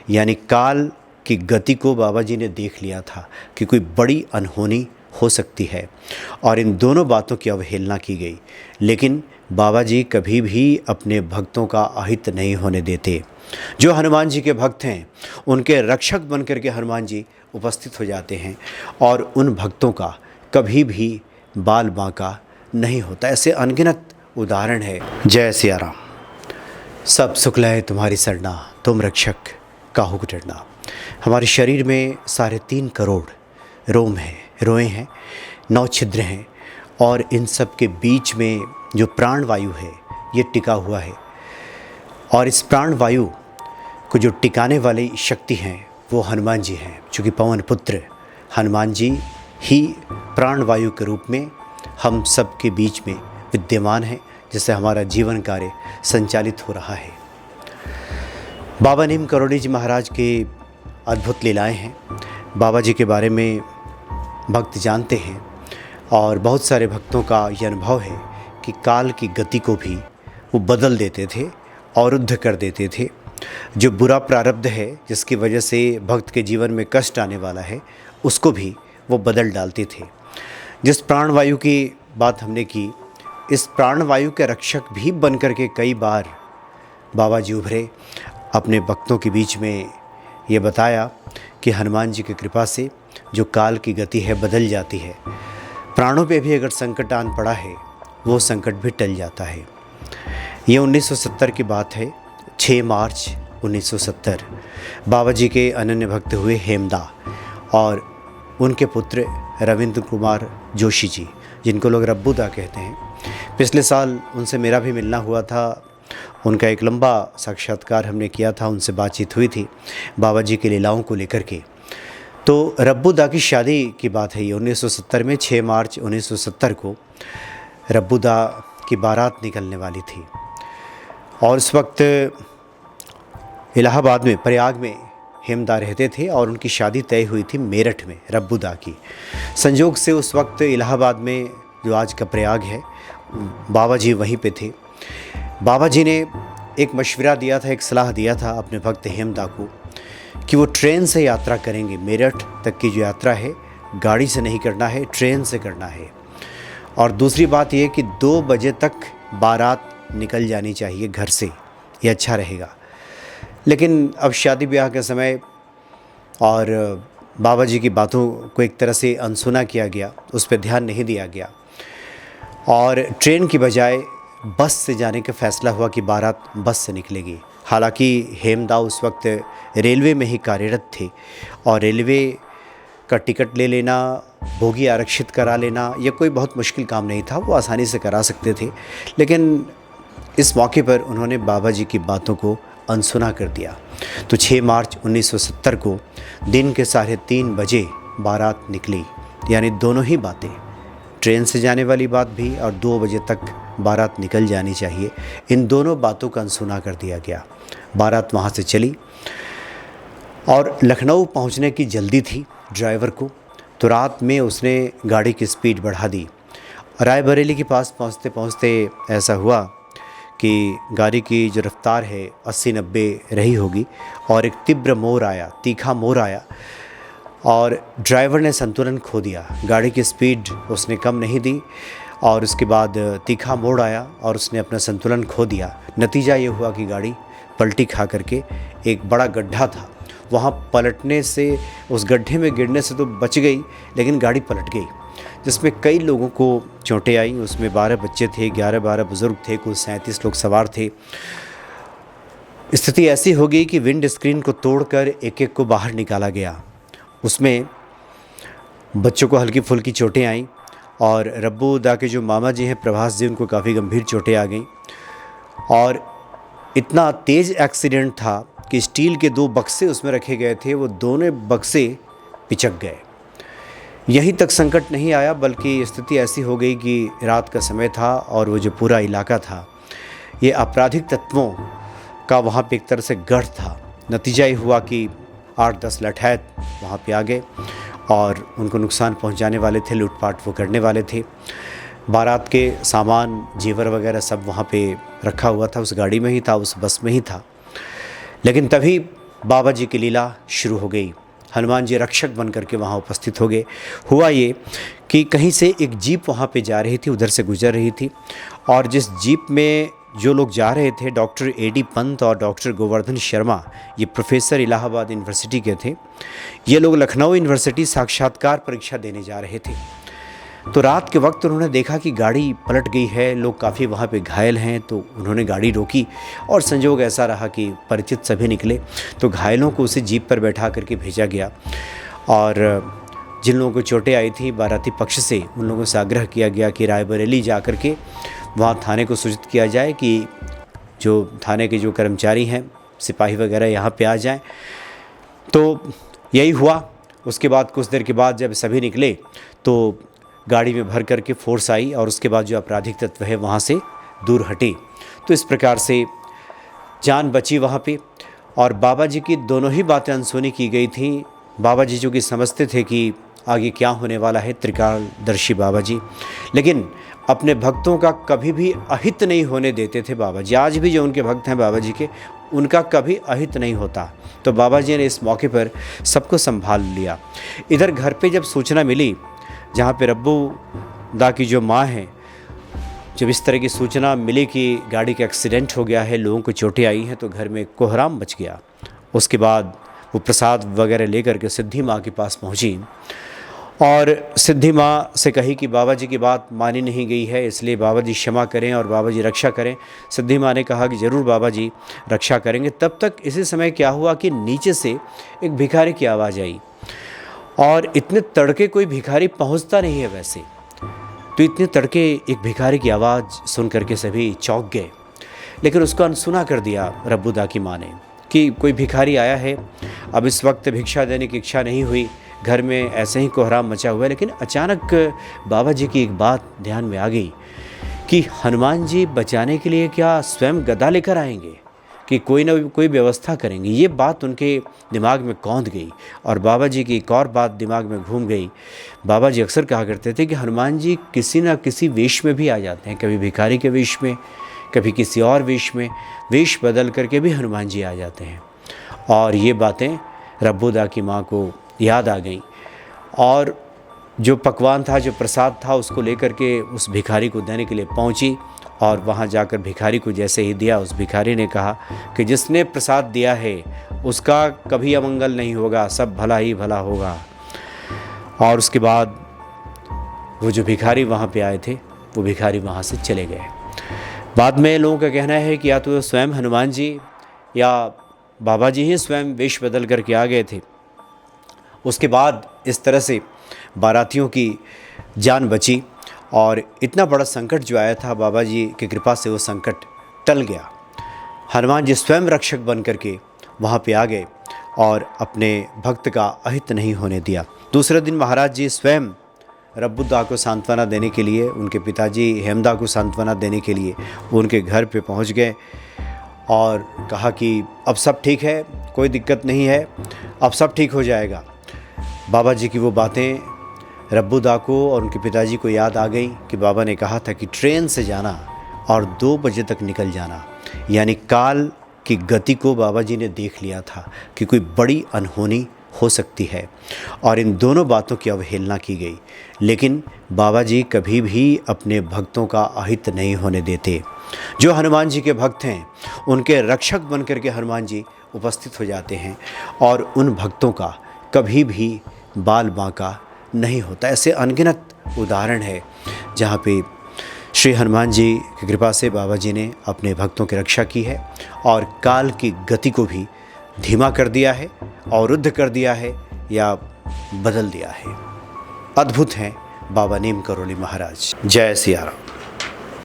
यानी काल की गति को बाबा जी ने देख लिया था कि कोई बड़ी अनहोनी हो सकती है और इन दोनों बातों की अवहेलना की गई। लेकिन बाबा जी कभी भी अपने भक्तों का अहित नहीं होने देते। जो हनुमान जी के भक्त हैं उनके रक्षक बनकर के हनुमान जी उपस्थित हो जाते हैं और उन भक्तों का कभी भी बाल बांका नहीं होता। ऐसे अनगिनत उदाहरण है। जय सिया राम। सब सुखला है तुम्हारी सरना, तुम रक्षक काहू को डरना। हमारे शरीर में 3.5 करोड़ रोम हैं, रोएं हैं, 9 छिद्र हैं और इन सब के बीच में जो प्राण वायु है ये टिका हुआ है। और इस प्राण वायु को जो टिकाने वाली शक्ति हैं वो हनुमान जी हैं। चूँकि पवन पुत्र हनुमान जी ही प्राण वायु के रूप में हम सब के बीच में विद्यमान हैं, जिससे हमारा जीवन कार्य संचालित हो रहा है। बाबा नीम करोड़ी जी महाराज के अद्भुत लीलाएं हैं। बाबा जी के बारे में भक्त जानते हैं और बहुत सारे भक्तों का यह अनुभव है कि काल की गति को भी वो बदल देते थे, अवरुद्ध कर देते थे। जो बुरा प्रारब्ध है जिसकी वजह से भक्त के जीवन में कष्ट आने वाला है उसको भी वो बदल डालते थे। जिस प्राणवायु की बात हमने की, इस प्राणवायु के रक्षक भी बनकर के कई बार बाबा जी उभरे। अपने भक्तों के बीच में ये बताया कि हनुमान जी की कृपा से जो काल की गति है बदल जाती है। प्राणों पे भी अगर संकट आन पड़ा है वो संकट भी टल जाता है। ये 1970 की बात है। 6 मार्च 1970 बाबा जी के अनन्य भक्त हुए हेमदा और उनके पुत्र रविंद्र कुमार जोशी जी, जिनको लोग रब्बूदा कहते हैं। पिछले साल उनसे मेरा भी मिलना हुआ था। उनका एक लंबा साक्षात्कार हमने किया था, उनसे बातचीत हुई थी बाबा जी की लीलाओं को लेकर के। तो रब्बूदा की शादी की बात है ये 1970 में। 6 मार्च 1970 को रब्बूदा की बारात निकलने वाली थी और उस वक्त इलाहाबाद में, प्रयाग में हेमदा रहते थे और उनकी शादी तय हुई थी मेरठ में रब्बूदा की। संयोग से उस वक्त इलाहाबाद में, जो आज का प्रयाग है, बाबा जी वहीं पे थे। बाबा जी ने एक मशवरा दिया था, एक सलाह दिया था अपने भक्त हेमदा को कि वो ट्रेन से यात्रा करेंगे। मेरठ तक की जो यात्रा है गाड़ी से नहीं करना है, ट्रेन से करना है। और दूसरी बात ये कि 2 बजे तक बारात निकल जानी चाहिए घर से, ये अच्छा रहेगा। लेकिन अब शादी ब्याह के समय और बाबा जी की बातों को एक तरह से अनसुना किया गया, उस पर ध्यान नहीं दिया गया और ट्रेन की बजाय बस से जाने का फ़ैसला हुआ कि बारात बस से निकलेगी। हालांकि हेमदा उस वक्त रेलवे में ही कार्यरत थे और रेलवे का टिकट ले लेना, बोगी आरक्षित करा लेना, यह कोई बहुत मुश्किल काम नहीं था, वो आसानी से करा सकते थे। लेकिन इस मौके पर उन्होंने बाबा जी की बातों को अनसुना कर दिया। तो 6 मार्च 1970 को दिन के 3:30 बजे बारात निकली। यानी दोनों ही बातें, ट्रेन से जाने वाली बात भी और 2 बजे तक बारात निकल जानी चाहिए, इन दोनों बातों का अनसुना कर दिया गया। बारात वहाँ से चली और लखनऊ पहुँचने की जल्दी थी ड्राइवर को, तो रात में उसने गाड़ी की स्पीड बढ़ा दी। रायबरेली के पास पहुँचते पहुँचते ऐसा हुआ कि गाड़ी की जो रफ्तार है 80-90 रही होगी और एक तीव्र मोड़ आया, तीखा मोड़ आया और ड्राइवर ने संतुलन खो दिया। गाड़ी की स्पीड उसने कम नहीं दी और उसके बाद तीखा मोड़ आया और उसने अपना संतुलन खो दिया। नतीजा ये हुआ कि गाड़ी पलटी खा करके, एक बड़ा गड्ढा था वहाँ पलटने से, उस गड्ढे में गिरने से तो बच गई, लेकिन गाड़ी पलट गई जिसमें कई लोगों को चोटें आई। उसमें 12 बच्चे थे, 11-12 बुज़ुर्ग थे, कुल 37 लोग सवार थे। स्थिति ऐसी हो गई कि विंड स्क्रीन को तोड़कर एक-एक को बाहर निकाला गया। उसमें बच्चों को हल्की फुल्की चोटें आईं और रब्बूदा के जो मामा जी हैं प्रभास जी, उनको काफ़ी गंभीर चोटें आ गईं और इतना तेज़ एक्सीडेंट था कि स्टील के 2 बक्से उसमें रखे गए थे, वो दोनों बक्से पिचक गए। यहीं तक संकट नहीं आया, बल्कि स्थिति ऐसी हो गई कि रात का समय था और वो जो पूरा इलाका था ये आपराधिक तत्वों का वहाँ पे एक तरह से गढ़ था। नतीजा ये हुआ कि 8-10 लठैत वहाँ पे आ गए और उनको नुकसान पहुँचाने वाले थे, लूटपाट वो करने वाले थे। बारात के सामान, जेवर वगैरह सब वहाँ पे रखा हुआ था, उस गाड़ी में ही था, उस बस में ही था। लेकिन तभी बाबा जी की लीला शुरू हो गई। हनुमान जी रक्षक बन करके वहाँ उपस्थित हो गए। हुआ ये कि कहीं से एक जीप वहाँ पे जा रही थी, उधर से गुजर रही थी, और जिस जीप में जो लोग जा रहे थे, डॉक्टर एडी पंत और डॉक्टर गोवर्धन शर्मा, ये प्रोफेसर इलाहाबाद यूनिवर्सिटी के थे। ये लोग लखनऊ यूनिवर्सिटी साक्षात्कार परीक्षा देने जा रहे थे। तो रात के वक्त उन्होंने देखा कि गाड़ी पलट गई है, लोग काफ़ी वहाँ पे घायल हैं, तो उन्होंने गाड़ी रोकी और संजोग ऐसा रहा कि परिचित सभी निकले, तो घायलों को उसी जीप पर बैठा करके भेजा गया। और जिन लोगों को चोटें आई थी बाराती पक्ष से, उन लोगों से आग्रह किया गया कि रायबरेली जा कर के वहाँ थाने को सूचित किया जाए कि जो थाने के जो कर्मचारी हैं, सिपाही वगैरह यहाँ पे आ जाएं। तो यही हुआ। उसके बाद कुछ देर के बाद जब सभी निकले तो गाड़ी में भर करके फोर्स आई और उसके बाद जो आपराधिक तत्व है वहाँ से दूर हटे। तो इस प्रकार से जान बची वहाँ पे। और बाबा जी की दोनों ही बातें अनसुनी की गई थी। बाबा जी जो कि समझते थे कि आगे क्या होने वाला है, त्रिकालदर्शी बाबा जी, लेकिन अपने भक्तों का कभी भी अहित नहीं होने देते थे बाबा जी। आज भी जो उनके भक्त हैं बाबा जी के, उनका कभी अहित नहीं होता। तो बाबा जी ने इस मौके पर सबको संभाल लिया। इधर घर पे जब सूचना मिली, जहाँ पे रब्बू दा की जो माँ है, जब इस तरह की सूचना मिली कि गाड़ी का एक्सीडेंट हो गया है, लोगों को चोटें आई हैं, तो घर में कोहराम मच गया। उसके बाद वो प्रसाद वगैरह लेकर के सिद्धि माँ के पास पहुँची और सिद्धि माँ से कही कि बाबा जी की बात मानी नहीं गई है, इसलिए बाबा जी क्षमा करें और बाबा जी रक्षा करें। सिद्धि माँ ने कहा कि ज़रूर बाबा जी रक्षा करेंगे। तब तक इसी समय क्या हुआ कि नीचे से एक भिखारी की आवाज़ आई, और इतने तड़के कोई भिखारी पहुंचता नहीं है वैसे, तो इतने तड़के एक भिखारी की आवाज़ सुन करके सभी चौंक गए। लेकिन उसको अनसुना कर दिया रब्बू दा की माँ ने कि कोई भिखारी आया है। अब इस वक्त भिक्षा देने की इच्छा नहीं हुई, घर में ऐसे ही कोहराम मचा हुआ है। लेकिन अचानक बाबा जी की एक बात ध्यान में आ गई कि हनुमान जी बचाने के लिए क्या स्वयं गदा लेकर आएंगे, कि कोई ना कोई व्यवस्था करेंगे। ये बात उनके दिमाग में कौंध गई। और बाबा जी की एक और बात दिमाग में घूम गई। बाबा जी अक्सर कहा करते थे कि हनुमान जी किसी न किसी वेश में भी आ जाते हैं, कभी भिखारी के वेश में, कभी किसी और वेश में, वेश बदल करके भी हनुमान जी आ जाते हैं। और ये बातें रब्बू दा की माँ को याद आ गई, और जो पकवान था, जो प्रसाद था, उसको लेकर के उस भिखारी को देने के लिए पहुंची। और वहां जाकर भिखारी को जैसे ही दिया, उस भिखारी ने कहा कि जिसने प्रसाद दिया है उसका कभी अमंगल नहीं होगा, सब भला ही भला होगा। और उसके बाद वो जो भिखारी वहाँ पे आए थे, वो भिखारी वहाँ से चले गए। बाद में लोगों का कहना है कि या तो स्वयं हनुमान जी या बाबा जी ही स्वयं वेश बदल करके आ गए थे। उसके बाद इस तरह से बारातियों की जान बची, और इतना बड़ा संकट जो आया था, बाबा जी की कृपा से वो संकट टल गया। हनुमान जी स्वयं रक्षक बन करके वहाँ पे आ गए और अपने भक्त का अहित नहीं होने दिया। दूसरे दिन महाराज जी स्वयं रब्बू दा को सांत्वना देने के लिए, उनके पिताजी हेमदा को सांत्वना देने के लिए उनके घर पे पहुँच गए और कहा कि अब सब ठीक है, कोई दिक्कत नहीं है, अब सब ठीक हो जाएगा। बाबा जी की वो बातें रब्बू दा को और उनके पिताजी को याद आ गई कि बाबा ने कहा था कि ट्रेन से जाना और 2 बजे तक निकल जाना। यानी काल की गति को बाबा जी ने देख लिया था कि कोई बड़ी अनहोनी हो सकती है, और इन दोनों बातों की अवहेलना की गई। लेकिन बाबा जी कभी भी अपने भक्तों का अहित नहीं होने देते। जो हनुमान जी के भक्त हैं, उनके रक्षक बन करके हनुमान जी उपस्थित हो जाते हैं, और उन भक्तों का कभी भी बाल बांका नहीं होता। ऐसे अनगिनत उदाहरण है जहाँ पे श्री हनुमान जी की कृपा से बाबा जी ने अपने भक्तों की रक्षा की है और काल की गति को भी धीमा कर दिया है, अवरुद्ध कर दिया है या बदल दिया है। अद्भुत हैं बाबा नीम करोली महाराज। जय सिया राम।